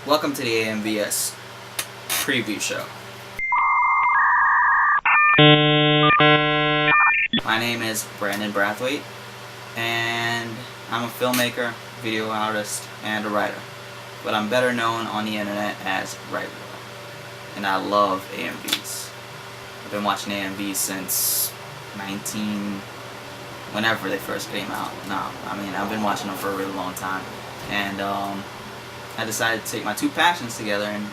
Welcome to the AMVS preview show. My name is Brandon Brathwaite, and I'm a filmmaker, video artist, and a writer. But I'm better known on the internet as Writer. And I love AMVs. I've been watching AMVs since whenever they first came out. I've been watching them for a really long time. And I decided to take my two passions together and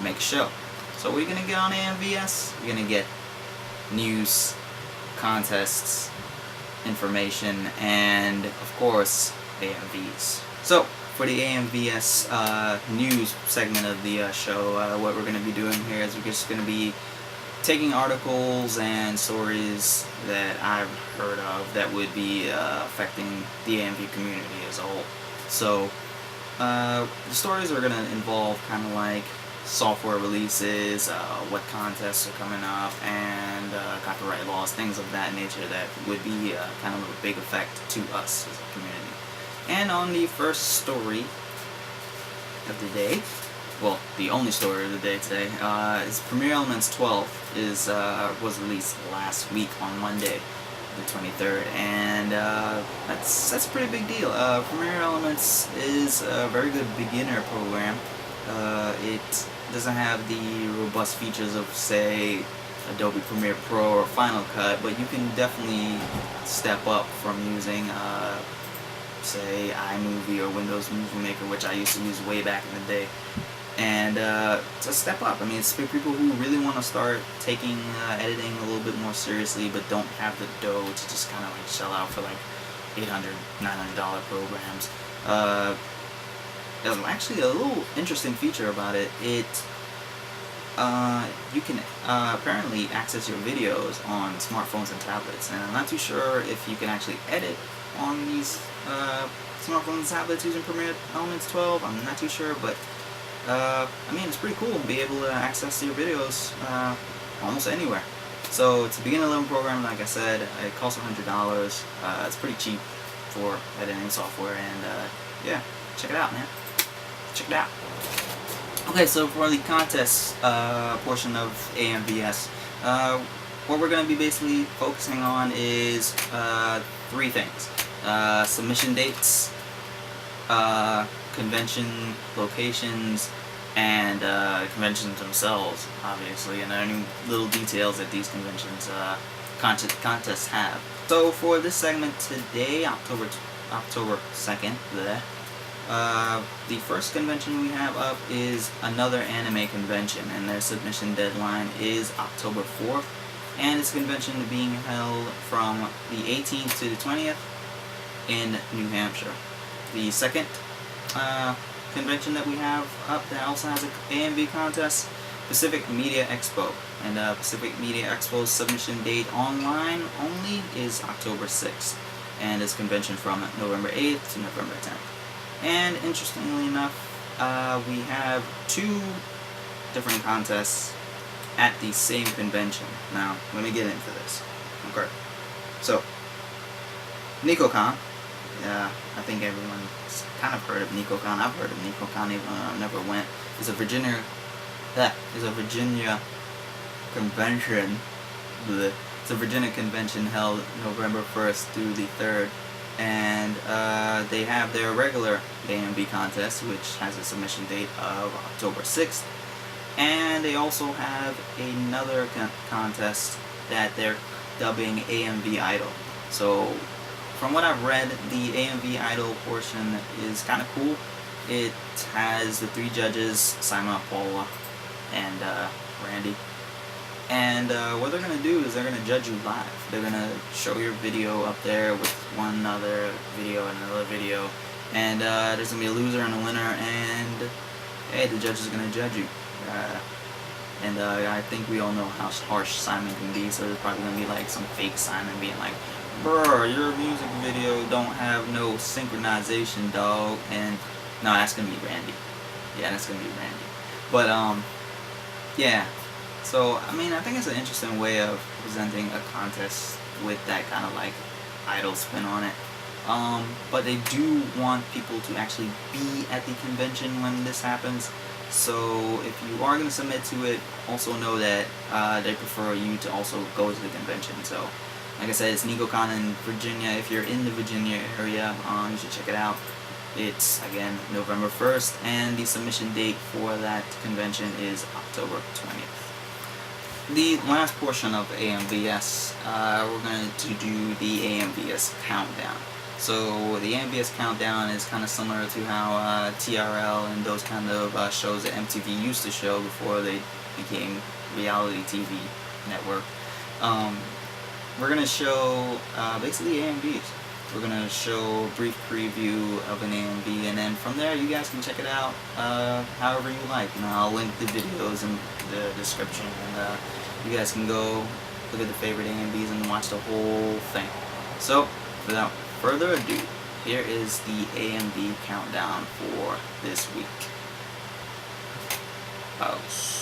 make a show. So what are you going to get on AMVS? You're going to get news, contests, information, and of course AMVs. So for the AMVS news segment of the show, what we're going to be doing here is we're just going to be taking articles and stories that I've heard of that would be affecting the AMV community as a whole. So the stories are going to involve kind of like software releases, what contests are coming up, and copyright laws, things of that nature that would be kind of a big effect to us as a community. And on the first story of the day, well, the only story of the day today, is Premiere Elements 12 was released last week on Monday, the 23rd, and that's a pretty big deal. Premiere Elements is a very good beginner program. It doesn't have the robust features of, say, Adobe Premiere Pro or Final Cut, but you can definitely step up from using, say, iMovie or Windows Movie Maker, which I used to use way back in the day. And to step up. I mean, it's for people who really want to start taking editing a little bit more seriously, but don't have the dough to just kind of like shell out for like $800, $900 programs. There's actually a little interesting feature about it. You can apparently access your videos on smartphones and tablets, and I'm not too sure if you can actually edit on these smartphones and tablets using Premiere Elements 12. I'm not too sure, but I mean, it's pretty cool to be able to access your videos almost anywhere. So it's a beginner level program, like I said. It costs $100. It's pretty cheap for editing software, and yeah, check it out, man. Check it out. Okay, so for the contest portion of AMVS, what we're going to be basically focusing on is three things: submission dates, convention locations, and conventions themselves, obviously, and any little details that these conventions contests have. So for this segment today, October 2nd, the first convention we have up is another anime convention, and their submission deadline is October 4th, and it's a convention being held from the 18th to the 20th in New Hampshire. The second convention that we have up that also has an AMV contest, Pacific Media Expo, and Pacific Media Expo's submission date online only is October 6th, and it's convention from November 8th to November 10th. And interestingly enough, we have two different contests at the same convention. Now, let me get into this. Okay, so NekoCon. I think everyone's kind of heard of NekoCon. I've heard of NekoCon, even though I never went. It's a Virginia convention. It's a Virginia convention held November 1st through the 3rd, and they have their regular AMV contest, which has a submission date of October 6th, and they also have another contest that they're dubbing AMV Idol. So from what I've read, the AMV Idol portion is kind of cool. It has the three judges, Simon, Paula, and Randy. And what they're going to do is they're going to judge you live. They're going to show your video up there with one other video and another video. And there's going to be a loser and a winner, and hey, the judge is going to judge you. And I think we all know how harsh Simon can be, so there's probably going to be like some fake Simon being like, "Bro, your music video don't have no synchronization, dog." And no, that's gonna be Randy. Yeah, that's gonna be Randy. But yeah. So I mean, I think it's an interesting way of presenting a contest with that kind of like idol spin on it. but they do want people to actually be at the convention when this happens. So if you are going to submit to it, also know that they prefer you to also go to the convention. So like I said, it's NekoCon in Virginia. If you're in the Virginia area, you should check it out. It's, again, November 1st, and the submission date for that convention is October 20th. The last portion of AMVS, we're going to do the AMVS countdown. So the AMVS countdown is kind of similar to how TRL and those kind of shows that MTV used to show before they became reality TV network. We're going to show basically AMVs. We're going to show a brief preview of an AMV, and then from there you guys can check it out however you like. You know, I'll link the videos in the description, and you guys can go look at the favorite AMVs and watch the whole thing. So without further ado, here is the AMV countdown for this week. Pause.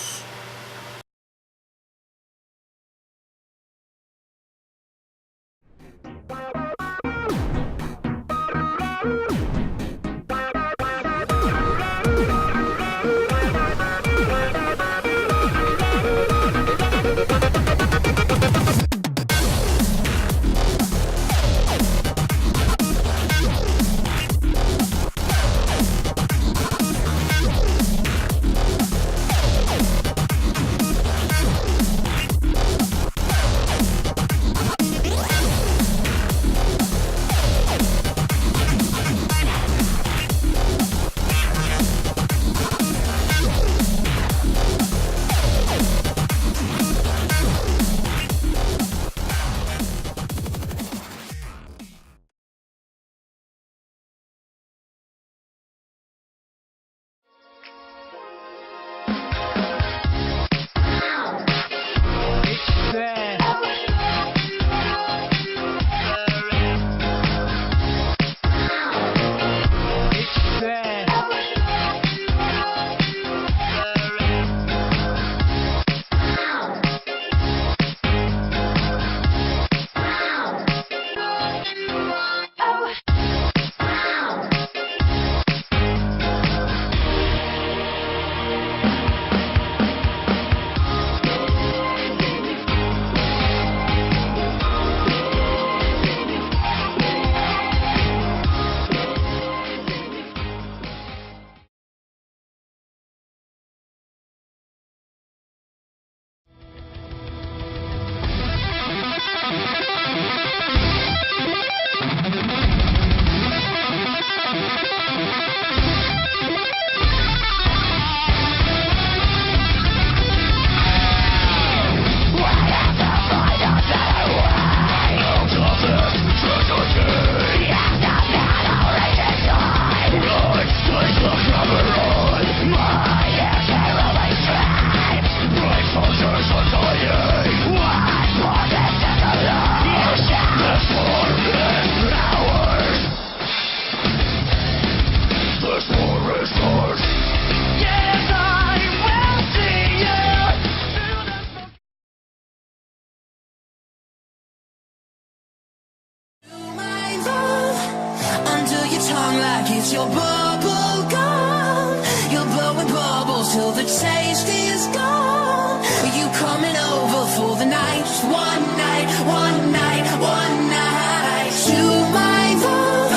Your bubble gum, you're blowing bubbles till the taste is gone. Are you coming over for the night? Just one night, one night, one night. To my love,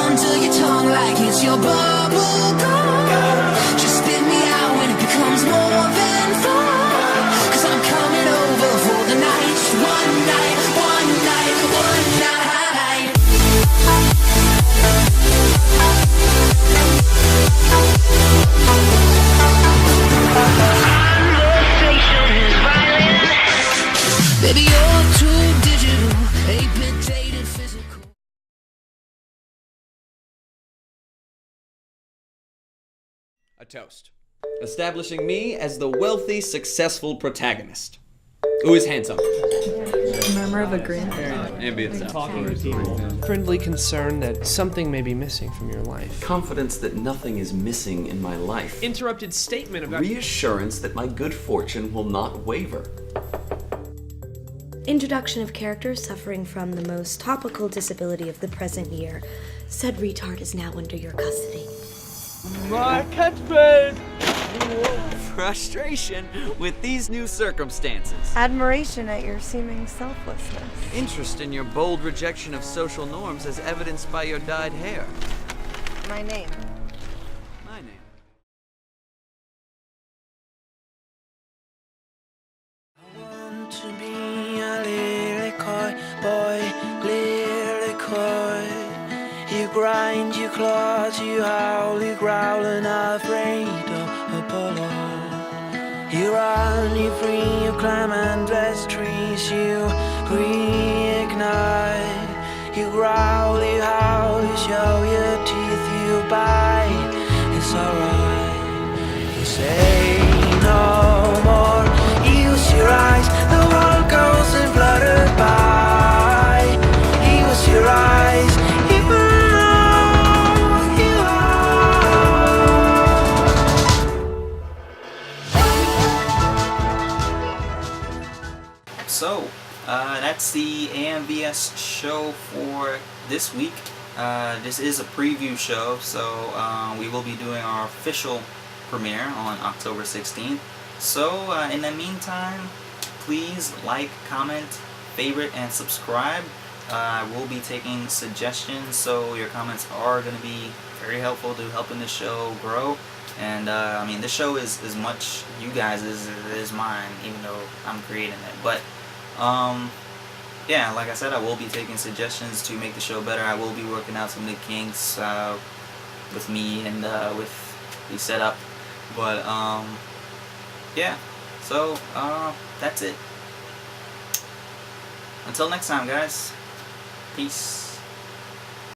under your tongue like it's your bubble gum. Just spit me out when it becomes more than fun. 'Cause I'm coming over for the night. Just one night, one night, one night. Baby, you're too digital, 8-bit dated physical. A toast. Establishing me as the wealthy, successful protagonist. Who is handsome? Member of a green Ambient sound. Talking to people. Friendly concern that something may be missing from your life. Confidence that nothing is missing in my life. Interrupted statement about Reassurance that my good fortune will not waver. Introduction of characters suffering from the most topical disability of the present year. Said retard is now under your custody. My catchphrase! Frustration with these new circumstances. Admiration at your seeming selflessness. Interest in your bold rejection of social norms as evidenced by your dyed hair. My name. My name. I want to be a little coy boy, little coy. You grind, you claws, you howl, you growl, and afraid of Apollo. You run, you free, you climb and bless trees, you reignite. You growl, you howl, you show your teeth, you bite. It's alright. You say no more. Use your eyes, the world goes and fluttered by. Use your eyes, you know you are. So, that's the AMVS show for this week. This is a preview show, so we will be doing our official premiere on October 16th. So, in the meantime, please like, comment, favorite, and subscribe. I will be taking suggestions, so your comments are going to be very helpful to helping the show grow. And, I mean, this show is as much you guys as it is mine, even though I'm creating it. But, yeah, like I said, I will be taking suggestions to make the show better. I will be working out some of the kinks with me and with the setup. But, yeah, so that's it. Until next time, guys. Peace.